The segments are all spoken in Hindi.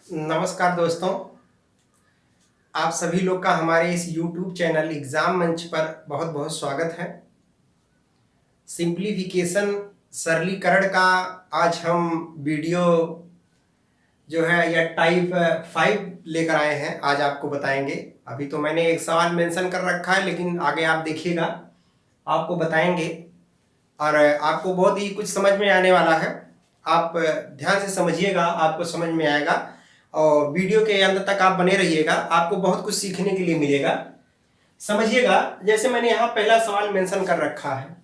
नमस्कार दोस्तों, आप सभी लोग का हमारे इस YouTube चैनल एग्ज़ाम मंच पर बहुत बहुत स्वागत है। सिंप्लीफिकेशन सरलीकरण का आज हम वीडियो जो है या टाइप 5 लेकर आए हैं। आज आपको बताएंगे। अभी तो मैंने एक सवाल मेंशन कर रखा है, लेकिन आगे आप देखिएगा, आपको बताएंगे और आपको बहुत ही कुछ समझ में आने वाला है। आप ध्यान से समझिएगा, आपको समझ में आएगा और वीडियो के अंत तक आप बने रहिएगा, आपको बहुत कुछ सीखने के लिए मिलेगा। समझिएगा, जैसे मैंने यहाँ पहला सवाल मेंशन कर रखा है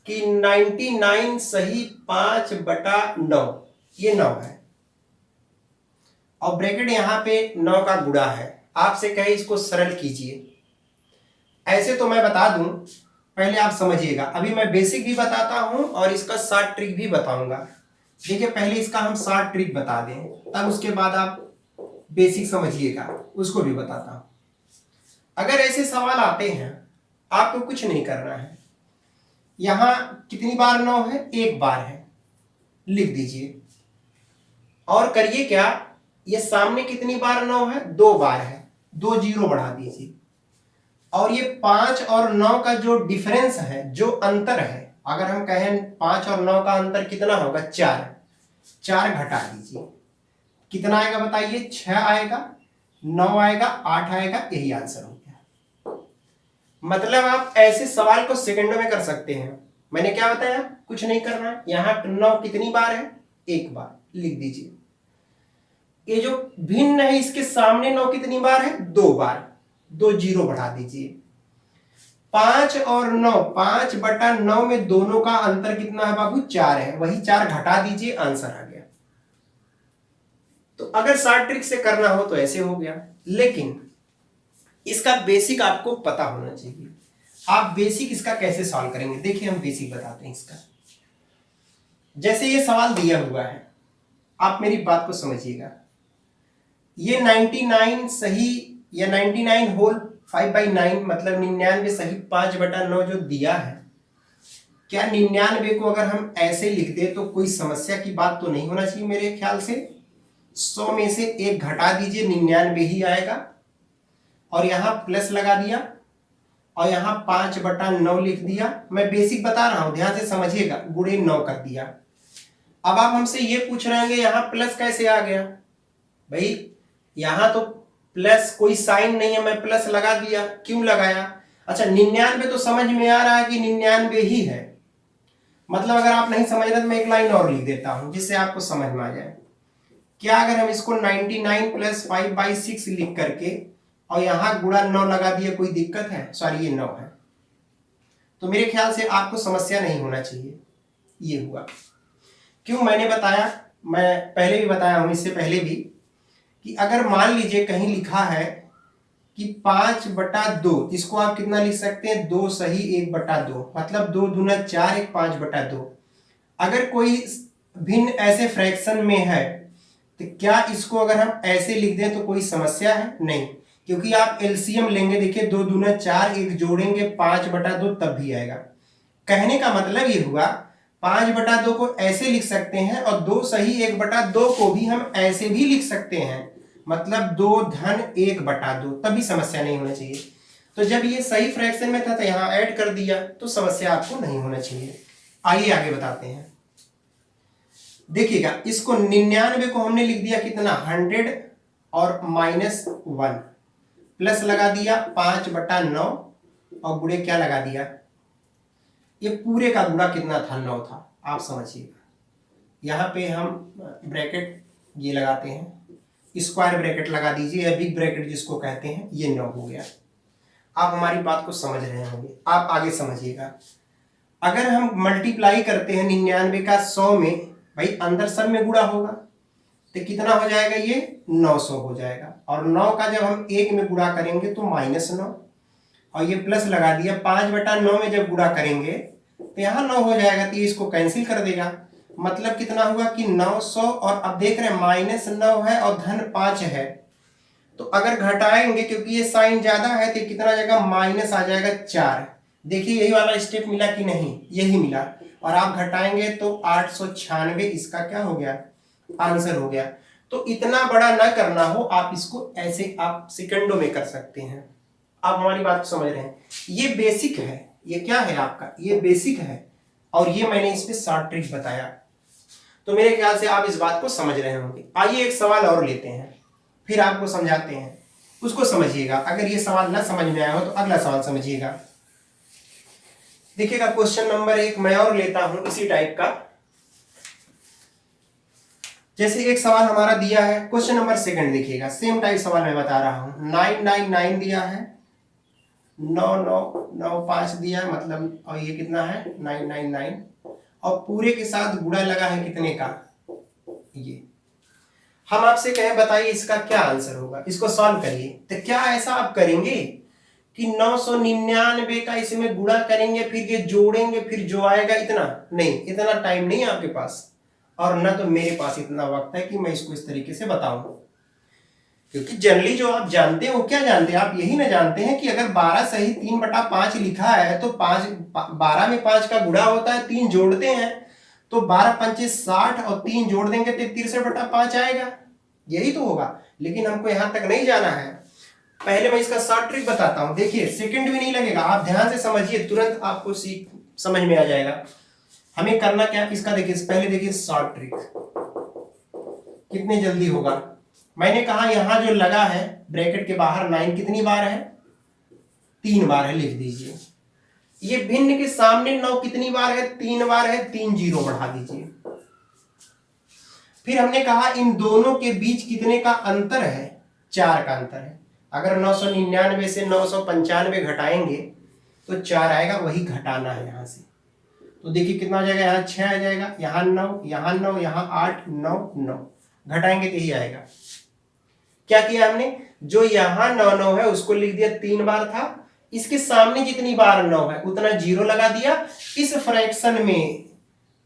कि 99 सही 5/9, ये 9 है और ब्रैकेट यहाँ पे 9 का गुणा है। आपसे कहे इसको सरल कीजिए। ऐसे तो मैं बता दूं, पहले आप समझिएगा। अभी मैं बेसिक भी बताता हूं और इसका शॉर्ट ट्रिक भी बताऊंगा। देखिए, पहले इसका हम शॉर्ट ट्रिक बता दें, तब उसके बाद आप बेसिक समझिएगा, उसको भी बताता हूं। अगर ऐसे सवाल आते हैं, आपको कुछ नहीं करना है। यहां कितनी बार 9 है? एक बार है, लिख दीजिए। और करिए क्या, ये सामने कितनी बार 9 है? 2 बार है, 2 जीरो बढ़ा दीजिए। और ये 5 और 9 का जो डिफरेंस है, जो अंतर है, अगर हम कहें 5 और 9 का अंतर कितना होगा? 4 घटा दीजिए। कितना आएगा बताइए? 6 आएगा, 9 आएगा, 8 आएगा। यही आंसर हो गया। मतलब आप ऐसे सवाल को सेकंडों में कर सकते हैं। मैंने क्या बताया? कुछ नहीं करना है। यहां 9 कितनी बार है? एक बार, लिख दीजिए। ये जो भिन्न है, इसके सामने 9 कितनी बार है? 2 बार, 2 जीरो बढ़ा दीजिए। 5 और 9, 5/9 में दोनों का अंतर कितना है बाबू? 4 है। वही 4 घटा दीजिए, आंसर आ गया। तो अगर शॉर्ट ट्रिक से करना हो तो ऐसे हो गया, लेकिन इसका बेसिक आपको पता होना चाहिए। आप बेसिक इसका कैसे सॉल्व करेंगे? देखिए, हम बेसिक बताते हैं इसका। जैसे ये सवाल दिया हुआ है, आप मेरी बात को समझिएगा। ये 99 सही या 99 होल 5/9 मतलब 99 सही 5/9 जो दिया है, क्या 99 को अगर हम ऐसे लिख दे तो कोई समस्या की बात तो नहीं होना चाहिए मेरे ख्याल से। 100 में से 1 घटा दीजिए, 99 ही आएगा। और यहां प्लस लगा दिया और यहां 5/9 लिख दिया। मैं बेसिक बता रहा हूं, ध्यान से समझिएगा। गुणे 9 कर दिया। अब आप हमसे ये पूछ रहे हैं यहां प्लस कैसे आ गया? भाई, यहां तो प्लस कोई साइन नहीं है, मैं प्लस लगा दिया। क्यों लगाया? अच्छा, 99 तो समझ में आ रहा है कि 99 ही है। मतलब अगर आप नहीं समझ रहे तो मैं एक लाइन और लिख देता हूं, जिससे आपको समझ में आ जाए। क्या अगर हम इसको 99 + 5/6 लिख करके और यहां गुणा 9 लगा दिए, कोई दिक्कत है? सॉरी, ये 9 है। तो मेरे ख्याल से आपको समस्या नहीं होना चाहिए। ये हुआ। क्यों मैंने बताया? मैं पहले भी बताया हूं, इससे पहले भी, कि अगर मान लीजिए कहीं लिखा है कि 5/2, इसको आप कितना लिख सकते हैं? 2 सही 1/2, मतलब 2 दूना 4, 1 5/2। अगर कोई भिन्न ऐसे फ्रैक्शन में है तो क्या इसको अगर हम ऐसे लिख दें तो कोई समस्या है? नहीं, क्योंकि आप एलसीएम लेंगे। देखिए, 2 दूना 4, 1 जोड़ेंगे 5/2, तब भी आएगा। कहने का मतलब ये हुआ, 5/2 को ऐसे लिख सकते हैं और 2 सही 1/2 को भी हम ऐसे भी लिख सकते हैं, मतलब 2 धन 1/2, तभी समस्या नहीं होना चाहिए। तो जब ये सही फ्रैक्शन में था तो यहां ऐड कर दिया, तो समस्या आपको नहीं होना चाहिए। आइए आगे बताते हैं। देखिएगा, इसको 99 को हमने लिख दिया कितना? 100 और -1, प्लस लगा दिया 5/9 और गुणे क्या लगा दिया? ये पूरे का गुणा कितना था? 9 था। आप समझिएगा, यहां पे हम ब्रैकेट ये लगाते हैं, स्क्वायर ब्रैकेट लगा दीजिए या बिग ब्रैकेट जिसको कहते हैं। ये 9 हो गया। आप हमारी बात को समझ रहे होंगे। आप आगे समझिएगा। अगर हम मल्टीप्लाई करते हैं 99 का 100 में, भाई अंदर सब में गुणा होगा, तो कितना हो जाएगा? ये 900 हो जाएगा। और 9 का जब हम 1 में गुणा करेंगे तो -9, और ये प्लस लगा दिया। 5/9 में जब गुणा करेंगे तो यहाँ 9 हो जाएगा, तो ये इसको कैंसिल कर देगा। मतलब कितना हुआ कि 900। और अब देख रहे हैं -9 है और धन 5 है, तो अगर घटाएंगे, क्योंकि ये साइन ज्यादा है, तो कितना जाएगा? माइनस आ जाएगा 4। देखिए, यही वाला स्टेप मिला कि नहीं? यही मिला। और आप घटाएंगे तो 896 इसका क्या हो गया? आंसर हो गया। तो इतना बड़ा ना करना हो, आप इसको ऐसे आप सेकंडों में कर सकते हैं। आप हमारी बात को समझ रहे हैं। ये बेसिक है, ये क्या है आपका, ये बेसिक है, और ये मैंने इस पे शॉर्ट ट्रिक बताया। तो मेरे ख्याल से आप इस बात को समझ रहे होंगे। आइए एक सवाल और लेते हैं, फिर आपको समझाते हैं, उसको समझिएगा। अगर ये सवाल ना समझ में आया हो तो अगला सवाल समझिएगा। देखिएगा क्वेश्चन नंबर 1 मैं और लेता हूं इसी टाइप का। जैसे एक सवाल हमारा दिया है, क्वेश्चन नंबर 2 देखिएगा, सेम टाइप सवाल मैं बता रहा हूं। 999 दिया है, 9995 दिया है, मतलब और ये कितना है 999, और पूरे के साथ गुणा लगा है कितने का, ये। हम आपसे कहें बताइए इसका क्या आंसर होगा, इसको सॉल्व करिए। तो क्या ऐसा आप करेंगे कि 999 का इसमें गुणा करेंगे, फिर ये जोड़ेंगे, फिर जो आएगा इतना? नहीं, इतना टाइम नहीं है आपके पास, और ना तो मेरे पास इतना वक्त है कि मैं इसको इस तरीके से बताऊं। क्योंकि जनरली जो आप जानते हैं वो क्या जानते हैं, आप यही ना जानते हैं कि अगर 12 सही 3/5 लिखा है तो 12 में 5 का गुणा होता है, 3 जोड़ते हैं तो 12 पंचे 60 और 3 जोड़ देंगे तो 63/5 आएगा, यही तो होगा। लेकिन हमको यहां तक नहीं जाना है। पहले मैं इसका शॉर्ट ट्रिक बताता हूं, देखिए सेकंड भी नहीं लगेगा, आप ध्यान से समझिए, तुरंत आपको समझ में आ जाएगा। हमें करना क्या, इसका देखिए पहले देखिए शॉर्ट ट्रिक कितने जल्दी होगा। मैंने कहा यहां जो लगा है ब्रैकेट के बाहर 9 कितनी बार है, 3 बार है, लिख दीजिए। ये भिन्न के सामने 9 कितनी बार है, 3 बार है, 3 जीरो बढ़ा दीजिए। फिर हमने कहा इन दोनों के बीच कितने का अंतर है, 4 का अंतर है। अगर 999 से 995 घटाएंगे तो 4 आएगा, वही घटाना है यहां से। तो देखिए कितना आ जाएगा, यहाँ 6 आ जाएगा, यहाँ 9, यहाँ 9, यहाँ 8, 9, 9 घटाएंगे तो यही आएगा। क्या किया हमने, जो यहाँ 9 है उसको लिख दिया 3 बार था, इसके सामने जितनी बार 9 है उतना जीरो लगा दिया। इस फ्रैक्शन में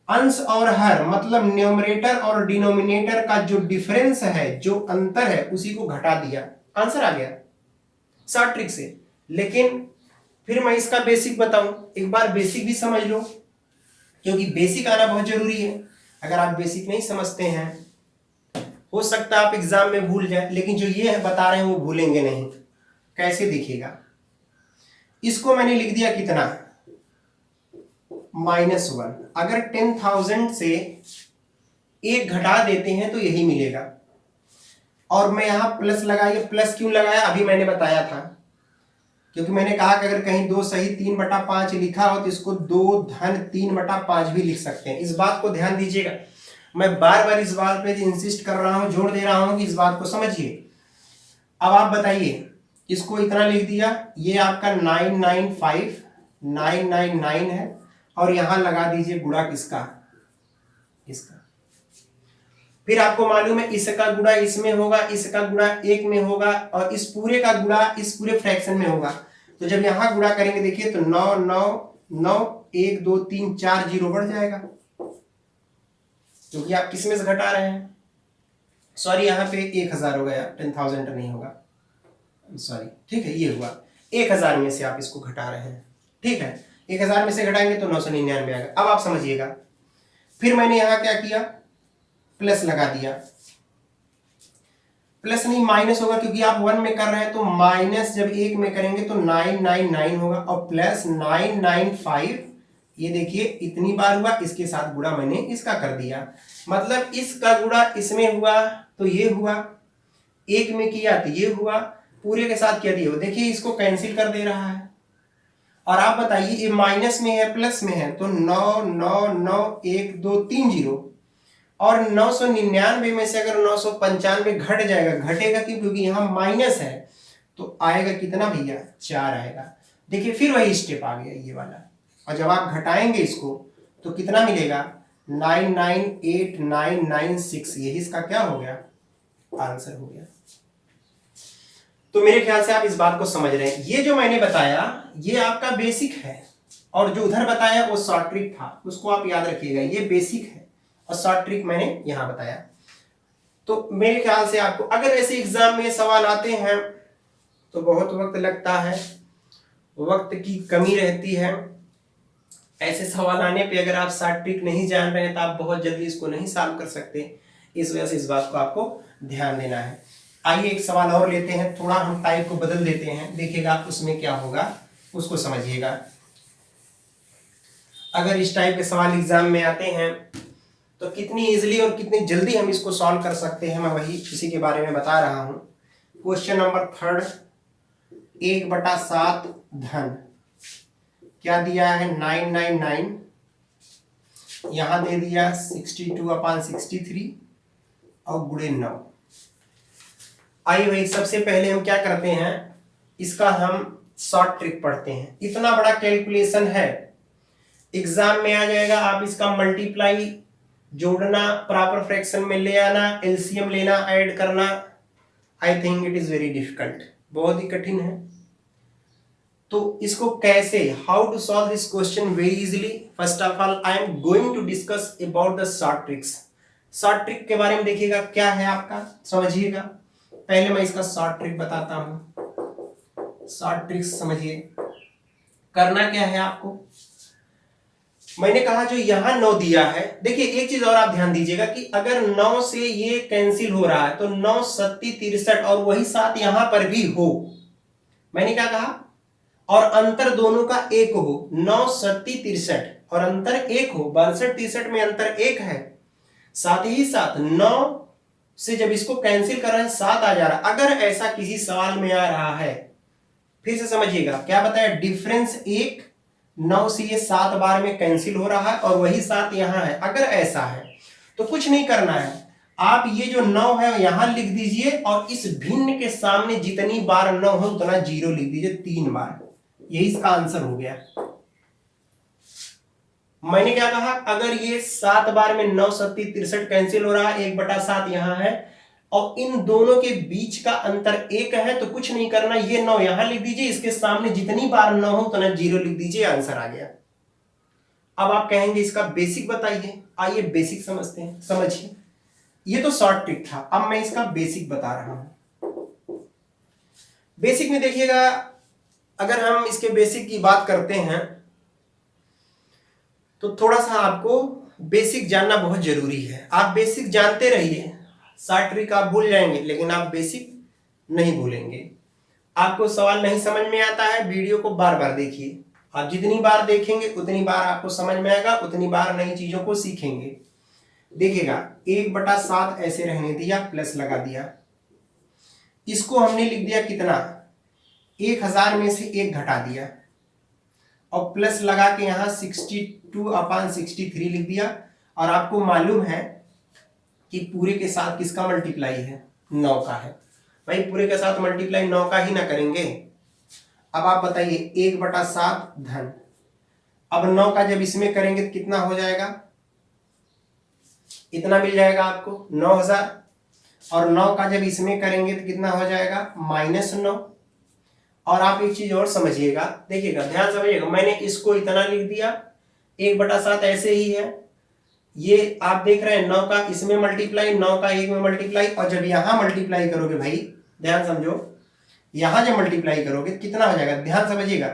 अंश और हर मतलब न्यूमरेटर और डिनोमिनेटर का जो डिफरेंस है, जो अंतर है, उसी को घटा दिया, आंसर आ गया शॉर्ट ट्रिक से। लेकिन फिर मैं इसका बेसिक बताऊं, एक बार बेसिक भी समझ लो, क्योंकि बेसिक आना बहुत जरूरी है। अगर आप बेसिक नहीं समझते हैं, हो सकता है आप एग्जाम में भूल जाए, लेकिन जो ये बता रहे हैं वो भूलेंगे नहीं। कैसे देखिएगा, इसको मैंने लिख दिया कितना, -1। अगर 10,000 से 1 घटा देते हैं तो यही मिलेगा। और मैं यहां प्लस लगाया, प्लस क्यों लगाया अभी मैंने बताया था, क्योंकि मैंने कहा कि अगर कहीं 2 सही 3/5 लिखा हो तो इसको 2 धन 3/5 भी लिख सकते हैं। इस बात को ध्यान दीजिएगा, मैं बार बार इस बात पे इंसिस्ट कर रहा हूं, जोर दे रहा हूं कि इस बात को समझिए। अब आप बताइए, इसको इतना लिख दिया, ये आपका 999 है, और यहां लगा दीजिए गुणा किसका, इसका। फिर आपको मालूम है इसका गुणा इसमें होगा, इसका गुणा 1 में होगा, और इस पूरे का गुणा इस पूरे फ्रैक्शन में होगा। तो जब यहां गुणा करेंगे देखिए तो 9 9 9 1 2 3 4 जीरो बढ़ जाएगा, क्योंकि आप किसमें से घटा रहे हैं। सॉरी, यहाँ पे 1000 हो गया, 10,000 नहीं होगा, सॉरी, ठीक है, ये हुआ 1000 में से आप इसको घटा रहे हैं, ठीक है। 1000 में से घटाएंगे तो 999 आएगा। अब आप समझिएगा, फिर मैंने यहां क्या किया, प्लस लगा दिया। प्लस नहीं माइनस होगा, क्योंकि आप 1 में कर रहे हैं, तो माइनस जब 1 में करेंगे तो 999 होगा, और प्लस 995, ये देखिए इतनी बार हुआ, इसके साथ गुणा मैंने इसका कर दिया, मतलब इसका गुणा इसमें हुआ तो ये हुआ, 1 में किया तो ये हुआ, पूरे के साथ क्या दिया, देखिए इसको कैंसिल कर दे रहा है। और आप बताइए ये माइनस में है प्लस में है, तो 9 9 9 1 2 3 जीरो, और 999 में से अगर 995 घट जाएगा, घटेगा क्यों, क्योंकि यहां माइनस है, तो आएगा कितना भैया, 4 आएगा। देखिए फिर वही स्टेप आ गया ये वाला, और जब आप घटाएंगे इसको तो कितना मिलेगा, 998996, यही इसका क्या हो गया, आंसर हो गया। तो मेरे ख्याल से आप इस बात को समझ रहे हैं। ये जो मैंने बताया ये आपका बेसिक है, और जो उधर बताया वो शॉर्ट ट्रिक था, उसको आप याद रखिएगा, ये बेसिक है और शॉर्ट ट्रिक मैंने यहां बताया। तो मेरे ख्याल से आपको अगर ऐसे एग्जाम में सवाल आते हैं तो बहुत वक्त लगता है, वक्त की कमी रहती है। ऐसे सवाल आने पे अगर आप शॉर्ट ट्रिक नहीं जान रहे हैं तो आप बहुत जल्दी इसको नहीं सॉल्व कर सकते। इस वजह से इस बात को आपको ध्यान देना है। आइए एक सवाल और लेते हैं, थोड़ा हम टाइप को बदल देते हैं, देखिएगा उसमें क्या होगा उसको समझिएगा। अगर इस टाइप के सवाल एग्जाम में आते हैं तो कितनी इजीली और कितनी जल्दी हम इसको सॉल्व कर सकते हैं, मैं वही इसी के बारे में बता रहा हूं। क्वेश्चन नंबर 3, 1/7 धन क्या दिया है 999, यहां दे दिया 62/63 और गुणे 9। आइए भाई सबसे पहले हम क्या करते हैं, इसका हम शॉर्ट ट्रिक पढ़ते हैं। इतना बड़ा कैलकुलेशन है, एग्जाम में आ जाएगा। आप इसका मल्टीप्लाई, जोड़ना, प्रॉपर फ्रैक्शन में ले आना, एलसीएम लेना, ऐड करना, I think it is very difficult, बहुत ही कठिन है। तो इसको कैसे, how to solve this question very easily. First of all I am going to discuss about the short tricks. Short trick के बारे में देखिएगा क्या है आपका, समझिएगा। पहले मैं इसका शॉर्ट ट्रिक बताता हूं। शॉर्ट ट्रिक्स समझिए, करना क्या है आपको। मैंने कहा जो यहां 9 दिया है, देखिए एक चीज और आप ध्यान दीजिएगा कि अगर 9 से ये कैंसिल हो रहा है तो 9 सत्ती 63 और वही 7 यहां पर भी हो। मैंने क्या कहा, और अंतर दोनों का 1 हो, 9 सत्ती 63 और अंतर 1 हो, 62 63 में अंतर 1 है। साथ ही साथ 9 से जब इसको कैंसिल कर रहे हैं 7 आ जा रहा है। अगर ऐसा किसी सवाल में आ रहा है, फिर से समझिएगा क्या बताया, डिफरेंस 1, 9 से ये 7 बार में कैंसिल हो रहा है और वही 7 यहां है। अगर ऐसा है तो कुछ नहीं करना है, आप ये जो 9 है यहां लिख दीजिए और इस भिन्न के सामने जितनी बार 9 हो उतना 0 लिख दीजिए 3 बार। यही इसका आंसर हो गया। मैंने क्या कहा, अगर ये 7 बार में 9 सत्ती 63 कैंसिल हो रहा है, 1/7 यहां है और इन दोनों के बीच का अंतर 1 है, तो कुछ नहीं करना, ये 9 यहां लिख दीजिए, इसके सामने जितनी बार 9 हो उतना 0 लिख दीजिए, आंसर आ गया। अब आप कहेंगे इसका बेसिक बताइए। आइए बेसिक समझते हैं, समझिए। ये तो शॉर्ट ट्रिक था, अब मैं इसका बेसिक बता रहा हूं। बेसिक में देखिएगा, अगर हम इसके बेसिक की बात करते हैं तो थोड़ा सा आपको बेसिक जानना बहुत जरूरी है। आप बेसिक जानते रहिए, शॉर्ट ट्रिक आप भूल जाएंगे लेकिन आप बेसिक नहीं भूलेंगे। आपको सवाल नहीं समझ में आता है, वीडियो को बार बार देखिए। आप जितनी बार देखेंगे उतनी बार आपको समझ में आएगा, उतनी बार नई चीजों को सीखेंगे। देखिएगा 1/7 ऐसे रहने दिया, प्लस लगा दिया, इसको हमने लिख दिया कितना, 1000 में से 1 घटा दिया और प्लस लगा के यहां 62/63 लिख दिया। और आपको मालूम है कि पूरे के साथ किसका मल्टीप्लाई है, 9 का है। भाई पूरे के साथ मल्टीप्लाई 9 का ही ना करेंगे। अब आप बताइए 1/7 धन, अब 9 का जब इसमें करेंगे तो कितना हो जाएगा, इतना मिल जाएगा आपको 9000। और 9 का जब इसमें करेंगे तो कितना हो जाएगा, -9। और आप एक चीज और समझिएगा, देखिएगा ध्यान समझिएगा, मैंने इसको इतना लिख दिया, 1/7 ऐसे ही है। ये आप देख रहे हैं 9 का इसमें मल्टीप्लाई, 9 का 1 में मल्टीप्लाई, और जब यहां मल्टीप्लाई करोगे, भाई ध्यान समझो, यहां जब मल्टीप्लाई करोगे कितना हो जाएगा, ध्यान समझिएगा।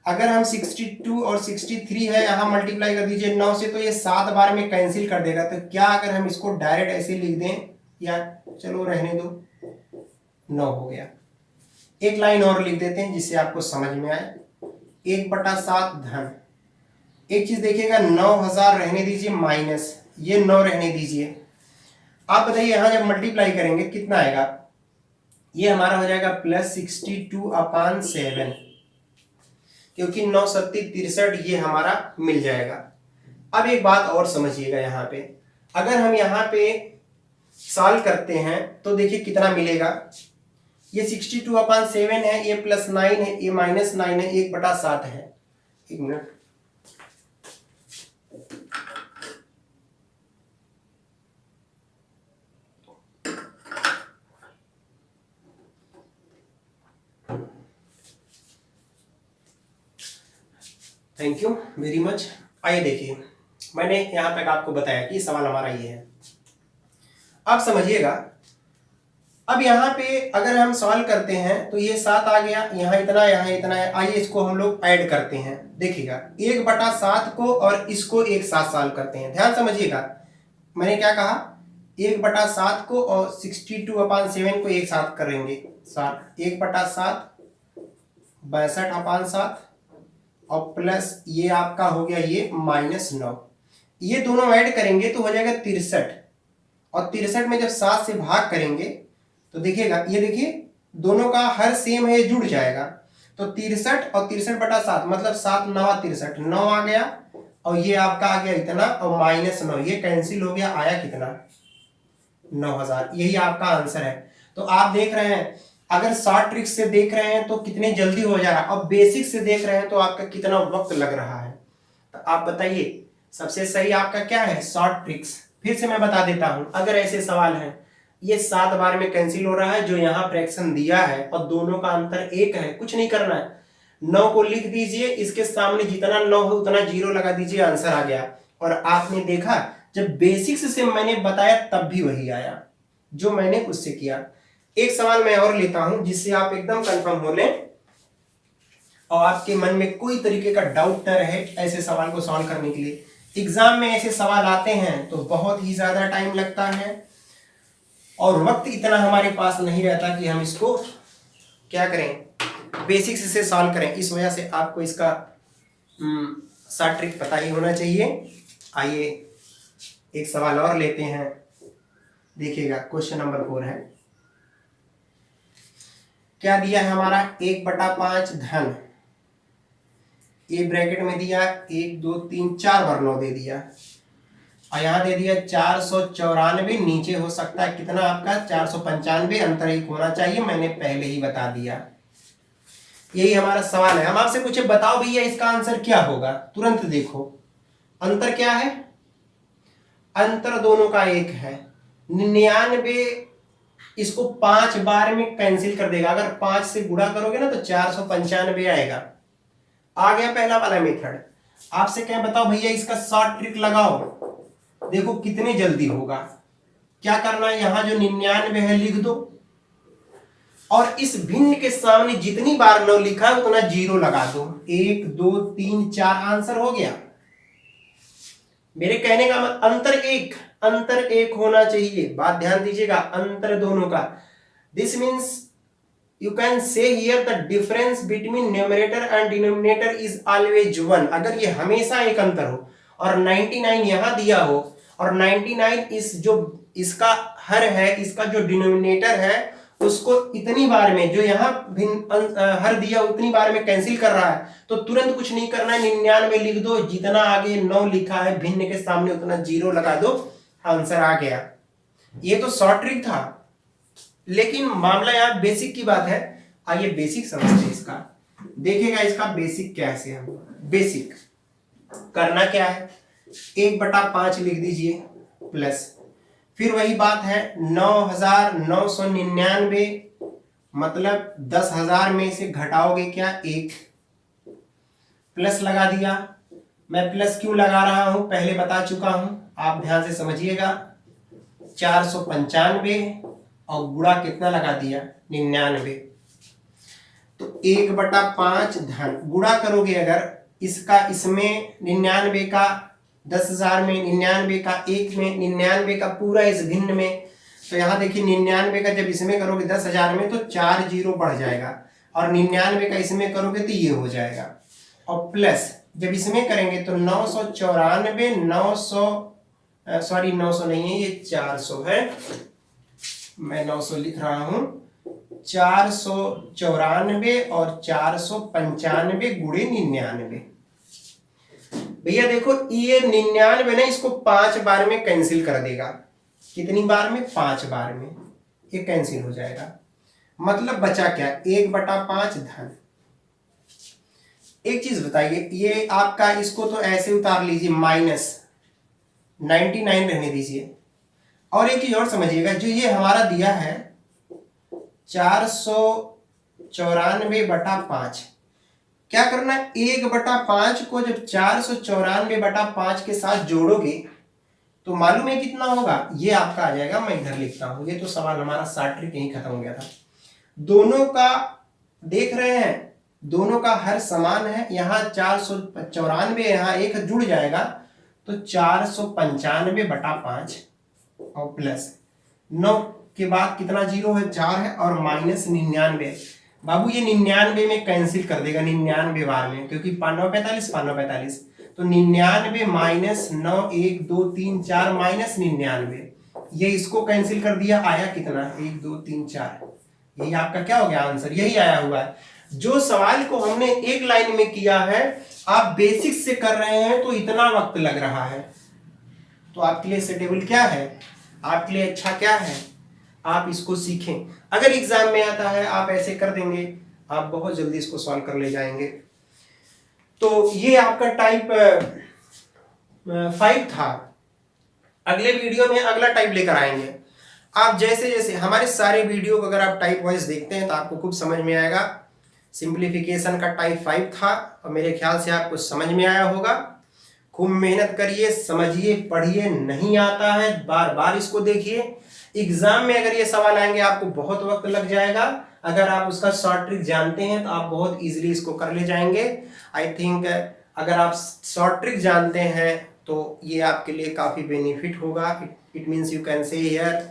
अगर हम 62 और 63 है यहां मल्टीप्लाई कर दीजिए 9 से, तो ये 7 बार में कैंसिल कर देगा। तो क्या अगर हम इसको डायरेक्ट ऐसे लिख दें, या चलो रहने दो, 9 हो गया। एक लाइन और लिख देते हैं जिससे आपको समझ में आए, 1/7 धन। एक चीज देखिएगा, 9000 रहने दीजिए माइनस, ये 9 रहने दीजिए। आप बताइए यहां जब मल्टीप्लाई करेंगे कितना आएगा, ये हमारा हो जाएगा +62/7, क्योंकि 9 सत्ती 63 ये हमारा मिल जाएगा। अब एक बात और समझिएगा, यहाँ पे अगर हम यहाँ पे सॉल्व करते हैं तो देखिए कितना मिलेगा, ये 62/7 है, ये +9 है, ये -9 है, 1/7 है। एक minute, thank you very much. आइए देखिए, मैंने यहां तक आपको बताया कि सवाल हमारा ये है। अब समझिएगा, अब यहाँ पे अगर हम सॉल्व करते हैं तो ये 7 आ गया, यहाँ इतना है। आइए इसको हम लोग ऐड करते हैं। देखिएगा 1/7 को और इसको एक साथ सॉल्व करते हैं। ध्यान समझिएगा, मैंने क्या कहा, 1/7 को और 62/7 को एक साथ करेंगे 60, 1/7 62/7 और प्लस ये आपका हो गया ये -9, ये दोनों ऐड करेंगे तो हो जाएगा 63, और 63 में जब 7 से भाग करेंगे तो देखिएगा, ये देखिए दोनों का हर सेम है, ये जुड़ जाएगा। तो 63 और 63/7 मतलब 7 9 63, 9 आ गया और ये आपका आ गया इतना और -9, ये कैंसिल हो गया, आया कितना 9000। यही आपका आंसर है। तो आप देख रहे हैं अगर शॉर्ट ट्रिक से देख रहे हैं तो कितने जल्दी हो जा रहा है, और बेसिक से देख रहे हैं तो आपका कितना वक्त लग रहा है। तो आप बताइए सबसे सही आपका क्या है, शॉर्ट ट्रिक्स। फिर से मैं बता देता हूं, अगर ऐसे सवाल हैं, ये 7 बार में कैंसिल हो रहा है जो यहाँ फ्रैक्शन दिया है और दोनों का अंतर 1 है, कुछ नहीं करना है, 9 को लिख दीजिए, इसके सामने जितना 9 हो उतना 0 लगा दीजिए, आंसर आ गया। और आपने देखा जब बेसिक्स से मैंने बताया तब भी वही आया जो मैंने उससे किया। एक सवाल मैं और लेता हूं जिससे आप एकदम कंफर्म हो लें और आपके मन में कोई तरीके का डाउट न रहे ऐसे सवाल को सॉल्व करने के लिए। एग्जाम में ऐसे सवाल आते हैं तो बहुत ही ज्यादा टाइम लगता है और वक्त इतना हमारे पास नहीं रहता कि हम इसको क्या करें, बेसिक्स से सॉल्व करें। इस वजह से आपको इसका शॉर्ट ट्रिक पता ही होना चाहिए। आइए एक सवाल और लेते हैं, देखिएगा क्वेश्चन नंबर 4 है। क्या दिया है हमारा 1/5 धन, ये ब्रैकेट में दिया 1 2 3 4 बार 9 दे दिया और यहाँ दे दिया 494, नीचे हो सकता है कितना आपका 495, अंतर 1 होना चाहिए, मैंने पहले ही बता दिया। यही हमारा सवाल है। हम आपसे पूछे बताओ भैया इसका आंसर क्या होगा, तुरंत देखो अंतर क्या है, अंतर दोनों का 1 है। 99 इसको 5 बार में कैंसिल कर देगा, अगर 5 से गुणा करोगे ना तो 495 आएगा। आ गया पहला वाला मेथड। आपसे क्या बताओ भैया इसका शॉर्ट ट्रिक लगाओ, देखो कितने जल्दी होगा। क्या करना है, यहां जो 99 है लिख दो और इस भिन्न के सामने जितनी बार 9 लिखा है उतना 0 लगा दो, 1 2 3 4, आंसर हो गया। मेरे कहने का मतलब अंतर एक होना चाहिए, बात ध्यान दीजिएगा, अंतर दोनों का। This means you can say here the difference between numerator and denominator is always 1। अगर ये हमेशा एक अंतर हो और 99 यहां दिया हो और 99 इस जो इसका हर है, इसका जो डिनोमिनेटर है उसको इतनी बार में जो यहाँ हर दिया उतनी बार में कैंसिल कर रहा है, तो तुरंत कुछ नहीं करना है, 99 लिख दो, जितना आगे 9 लिखा है भिन्न के सामने उतना 0 लगा दो, आंसर आ गया। ये तो शॉर्ट ट्रिक था, लेकिन मामला यहाँ बेसिक की बात है। आइए बेसिक समझते हैं इसका, देखिएगा इसका बेसिक कैसे है। बेसिक करना क्या है, 1/5 लिख दीजिए प्लस, फिर वही बात है 9999 मतलब 10,000 में से घटाओगे क्या 1, प्लस लगा दिया। मैं प्लस क्यों लगा रहा हूं पहले बता चुका हूं, आप ध्यान से समझिएगा। 495 और गुणा कितना लगा दिया 99, तो 1/5 धन गुणा करोगे अगर इसका इसमें 99 का 10,000 में, 99 का 1 में, 99 का पूरा इस भिन्न में, तो यहाँ देखिए 99 का जब इसमें करोगे 10,000 में तो 4 0 बढ़ जाएगा और 99 का इसमें करोगे तो ये हो जाएगा, और प्लस जब इसमें करेंगे तो 994 900 नहीं है, ये 400 है, मैं 900 लिख रहा हूं, 494 और 495 गुणे 99। भैया देखो ये 99 ना इसको 5 बार में कैंसिल कर देगा, कितनी बार में 5 बार में, ये कैंसिल हो जाएगा, मतलब बचा क्या 1/5 धन। एक चीज बताइए, ये आपका इसको तो ऐसे उतार लीजिए, -99 रहने दीजिए, और एक चीज और समझिएगा, जो ये हमारा दिया है 494/5, क्या करना है 1/5 को जब 494/5 के साथ जोड़ोगे तो मालूम है कितना होगा, ये आपका आ जाएगा, मैं इधर लिखता हूं, ये तो सवाल हमारा शॉर्ट ट्रिक यहीं खत्म हो गया था। दोनों का देख रहे हैं, दोनों का हर समान है, यहाँ 494 यहाँ 1 जुड़ जाएगा तो 495/5 और प्लस 9 के बाद कितना जीरो है, 4 है, और माइनस 99। बाबू ये 99 में कैंसिल कर देगा 99 बार में, क्योंकि 945 545, तो 99 माइनस 9 1 2 3 4 माइनस 99, ये इसको कैंसिल कर दिया, आया कितना 1 2 3 4, यही आपका क्या हो गया आंसर, यही आया हुआ है। जो सवाल को हमने एक लाइन में किया है, आप बेसिक से कर रहे हैं तो इतना वक्त लग रहा है, तो आपके लिए सेटेबल क्या है, आपके लिए अच्छा क्या है, आप इसको सीखें। अगर एग्जाम में आता है आप ऐसे कर देंगे, आप बहुत जल्दी इसको सॉल्व कर ले जाएंगे। तो ये आपका टाइप 5 था। अगले वीडियो में अगला टाइप लेकर आएंगे। आप जैसे जैसे हमारे सारे वीडियो को अगर आप टाइप वाइज देखते हैं तो आपको खूब समझ में आएगा। सिंप्लीफिकेशन का टाइप 5 था और मेरे ख्याल से आपको समझ में आया होगा। खूब मेहनत करिए, समझिए, पढ़िए, नहीं आता है बार बार इसको देखिए। एग्जाम में अगर ये सवाल आएंगे आपको बहुत वक्त लग जाएगा, अगर आप उसका शॉर्ट ट्रिक जानते हैं तो आप बहुत इजीली इसको कर ले जाएंगे। आई थिंक अगर आप शॉर्ट ट्रिक जानते हैं तो ये आपके लिए काफ़ी बेनिफिट होगा। It means you can say here,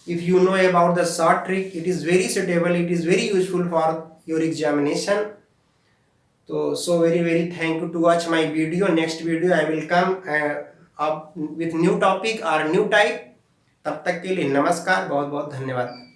if you know about the short trick, it is very suitable, it is very useful for your examination. So very thank you to watch my video. Next video I will come up with new topic or new type. तब तक के लिए नमस्कार, बहुत बहुत धन्यवाद।